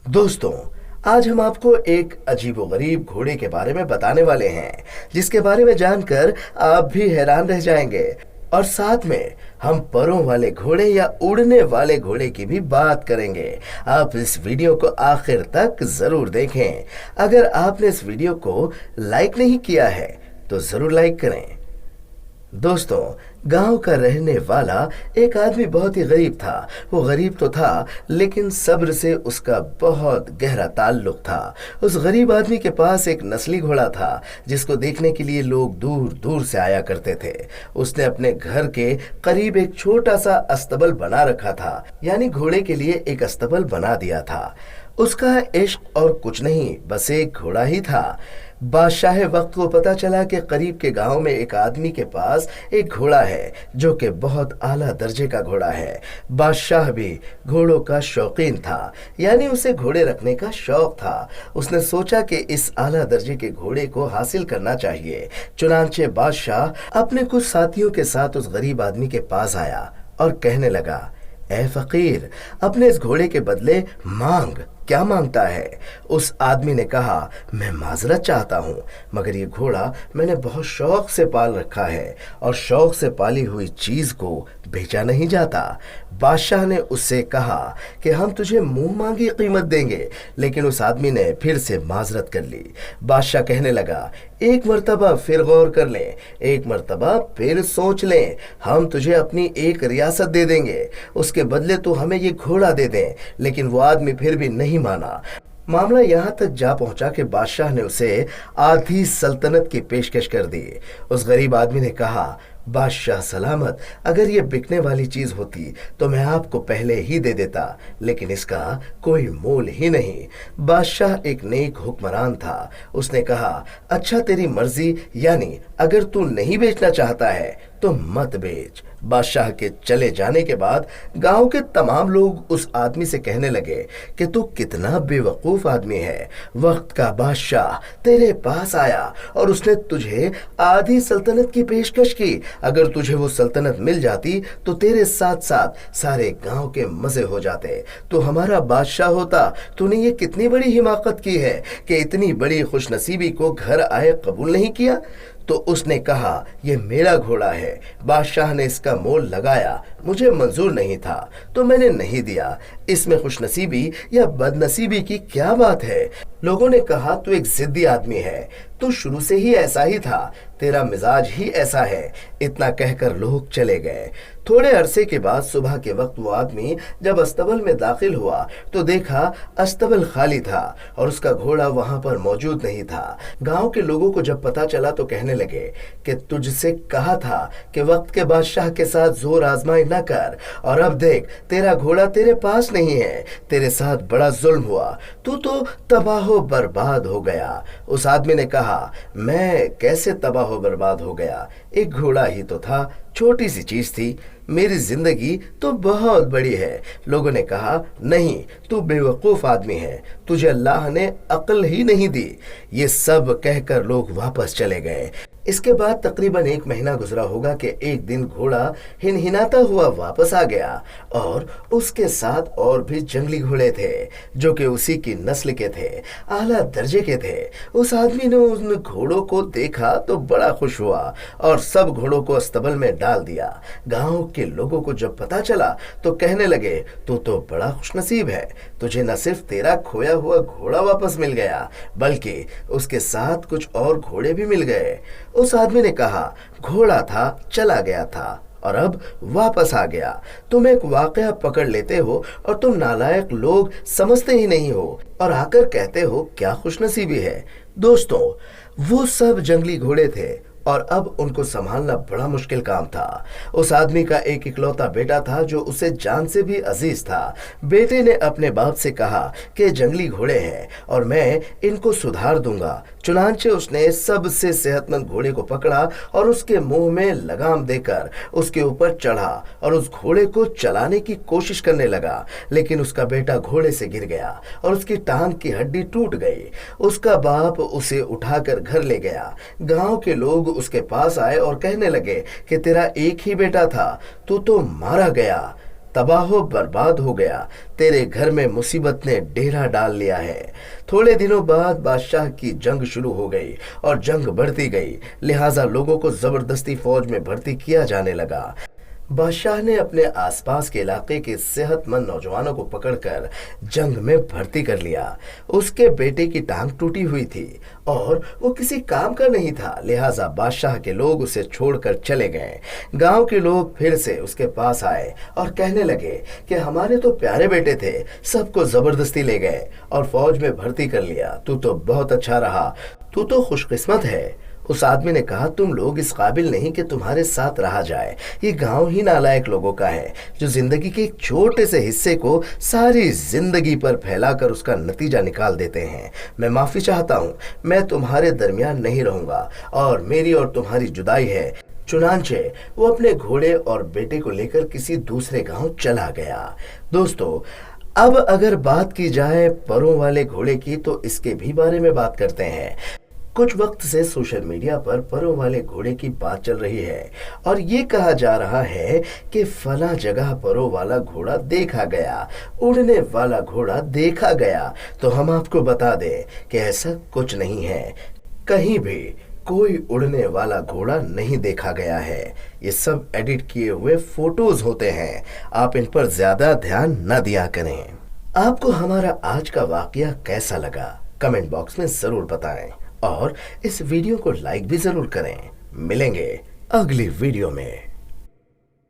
दोस्तों, आज हम आपको एक अजीबोगरीब घोड़े के बारे में बताने वाले हैं, जिसके बारे में जानकर आप भी हैरान रह जाएंगे। और साथ में हम परों वाले घोड़े या उड़ने वाले घोड़े की भी बात करेंगे। आप इस वीडियो को आखिर तक जरूर देखें। अगर आपने इस वीडियो को लाइक नहीं किया है तो जरूर लाइक करें। दोस्तों, गांव का रहने वाला एक आदमी बहुत ही गरीब था। वो गरीब तो था, लेकिन सब्र से उसका बहुत गहरा ताल्लुक था। उस गरीब आदमी के पास एक नस्ली घोड़ा था, जिसको देखने के लिए लोग दूर दूर से आया करते थे। उसने अपने घर के करीब एक छोटा सा अस्तबल बना रखा था, यानी घोड़े के लिए एक अस्तबल बना दिया था। उसका इश्क और कुछ नहीं, बस एक घोड़ा ही था। बादशाह वक्त को पता चला कि करीब के गांव में एक आदमी के पास एक घोड़ा है, जो कि बहुत आला दर्जे का घोड़ा है। बादशाह भी घोड़ों का शौकीन था, यानी उसे घोड़े रखने का शौक था। उसने सोचा कि इस आला दर्जे के घोड़े को हासिल करना चाहिए। चुनांचे बादशाह अपने कुछ साथियों के साथ उस गरीब आदमी के पास आया और कहने लगा, ए फकीर, अपने इस घोड़े के बदले मांग, क्या मांगता है? उस आदमी ने कहा, मैं माजरत चाहता हूँ, मगर ये घोड़ा मैंने बहुत शौक से पाल रखा है और शौक से पाली हुई चीज को बेचा नहीं जाता। बादशाह ने उससे कहा कि हम तुझे मुंह मांगी कीमत देंगे, लेकिन उस आदमी ने फिर से माजरत कर ली। बादशाह कहने लगा, एक मर्तबा फिर गौर कर लें, एक मर्तबा फिर सोच लें, हम तुझे अपनी एक रियासत दे देंगे, उसके बदले तो हमें ये घोड़ा दे दें। लेकिन वो आदमी फिर भी नहीं माना। मामला यहां तक जा पहुंचा कि बादशाह ने उसे आधी सल्तनत की पेशकश कर दी। उस गरीब आदमी ने कहा, बादशाह सलामत, अगर ये बिकने वाली चीज होती तो मैं आपको पहले ही दे देता, लेकिन इसका कोई मोल ही नहीं। बादशाह एक नेक हुक्मरान था। उसने कहा, अच्छा तेरी मर्जी, यानी अगर तू नहीं बेचना चाहता है तो मत बेच। बादशाह के चले जाने के बाद गांव के तमाम लोग उस आदमी से कहने लगे कि तू कितना बेवकूफ आदमी है। वक्त का बादशाह तेरे पास आया और उसने तुझे आधी सल्तनत की पेशकश की। अगर तुझे वो सल्तनत मिल जाती तो तेरे साथ साथ सारे गांव के मजे हो जाते। तू हमारा बादशाह होता। तूने ये कितनी बड़ी हिमाकत की है कि इतनी बड़ी खुशनसीबी को घर आए कबूल नहीं किया। तो उसने कहा, यह मेरा घोड़ा है, बादशाह ने इसका मोल लगाया, मुझे मंजूर नहीं था तो मैंने नहीं दिया। इसमें खुशनसीबी या बदनसीबी की क्या बात है? लोगों ने कहा, तू एक जिद्दी आदमी है, तू शुरू से ही ऐसा ही था, तेरा मिजाज ही ऐसा है। इतना कहकर लोग चले गए। थोड़े अरसे के बाद सुबह के वक्त वो आदमी जब अस्तबल में दाखिल हुआ तो देखा अस्तबल खाली था और उसका घोड़ा वहां पर मौजूद नहीं था। गांव के लोगों को जब पता चला तो कहने लगे कि तुझसे कहा था कि वक्त के बादशाह के साथ जोर आजमाई न कर, और अब देख तेरा घोड़ा तेरे पास नहीं है। तेरे साथ बड़ा जुल्म हुआ, तू तो तबाह बर्बाद हो गया। उस आदमी ने कहा, मैं कैसे तबाह बर्बाद हो गया? एक घोड़ा ही तो था, छोटी सी चीज थी, मेरी जिंदगी तो बहुत बड़ी है। लोगों ने कहा, नहीं, तू बेवकूफ आदमी है, तुझे अल्लाह ने अक्ल ही नहीं दी। ये सब कहकर लोग वापस चले गए। इसके बाद तकरीबन 1 महीना गुजरा होगा कि एक दिन घोड़ा हिनहिनाता हुआ वापस आ गया और उसके साथ और भी जंगली घोड़े थे, जो कि उसी की नस्ल के थे, आला दर्जे के थे। उस आदमी ने उन घोड़ों को देखा तो बड़ा खुश हुआ और सब घोड़ों को अस्तबल में डाल दिया। गांव के लोगों को जब पता चला तो कहने लगे, तू तो बड़ा खुशनसीब है, तुझे न सिर्फ तेरा खोया हुआ घोड़ा वापस मिल गया, बल्कि उसके साथ कुछ और घोड़े भी मिल गए। उस आदमी ने कहा, घोड़ा था, चला गया था और अब वापस आ गया। तुम एक वाकया पकड़ लेते हो और तुम नालायक लोग समझते ही नहीं हो और आकर कहते हो क्या खुशनसीबी है। दोस्तों, वो सब जंगली घोड़े थे और अब उनको संभालना बड़ा मुश्किल काम था। उस आदमी का एक इकलौता बेटा था जो उसे जान से भी अजीज था। बेटे ने अपने बाप से कहा कि जंगली घोड़े हैं और मैं इनको सुधार दूंगा। चुनांचे उसने सबसे सेहतमंद घोड़े को पकड़ा और उसके मुंह में लगाम देकर उसके ऊपर चढ़ा और उस घोड़े को चलाने की कोशिश करने लगा, लेकिन उसका बेटा घोड़े से गिर गया और उसकी टांग की हड्डी टूट गई। उसका बाप उसे उठाकर घर ले गया। गांव के लोग उसके पास आए और कहने लगे कि तेरा एक ही बेटा था, तू तो मारा गया। तबाह बर्बाद हो गया, तेरे घर में मुसीबत ने डेरा डाल लिया है। थोड़े दिनों बाद बादशाह की जंग शुरू हो गई और जंग बढ़ती गई, लिहाजा लोगों को जबरदस्ती फौज में भर्ती किया जाने लगा। बादशाह ने अपने आसपास के इलाके के सेहतमंद नौजवानों को पकड़कर जंग में भर्ती कर लिया। उसके बेटे की टांग टूटी हुई थी और वो किसी काम का नहीं था, लिहाजा बादशाह के लोग उसे छोड़कर चले गए। गांव के लोग फिर से उसके पास आए और कहने लगे कि हमारे तो प्यारे बेटे थे, सबको जबरदस्ती ले गए और फौज में भर्ती कर लिया। तू तो बहुत अच्छा रहा, तू तो खुशकिस्मत है। उस आदमी ने कहा, तुम लोग इस काबिल नहीं कि तुम्हारे साथ रहा जाए। ये गांव ही नालायक लोगों का है जो जिंदगी के एक छोटे से हिस्से को सारी जिंदगी पर फैलाकर उसका नतीजा निकाल देते हैं। मैं माफी चाहता हूँ, मैं तुम्हारे दरमियान नहीं रहूंगा और मेरी और तुम्हारी जुदाई है। चुनांचे वो अपने घोड़े और बेटे को लेकर किसी दूसरे गांव चला गया। दोस्तों, अब अगर बात की जाए परों वाले घोड़े की, तो इसके भी बारे में बात करते हैं। कुछ वक्त से सोशल मीडिया पर परों वाले घोड़े की बात चल रही है और ये कहा जा रहा है कि फला जगह परों वाला घोड़ा देखा गया, उड़ने वाला घोड़ा देखा गया। तो हम आपको बता दें कि ऐसा कुछ नहीं है, कहीं भी कोई उड़ने वाला घोड़ा नहीं देखा गया है। ये सब एडिट किए हुए फोटोज होते हैं, आप इन पर ज्यादा ध्यान न दिया करें। आपको हमारा आज का वाकया कैसा लगा कमेंट बॉक्स में जरूर बताएं और इस वीडियो को लाइक भी जरूर करें। मिलेंगे अगली वीडियो में।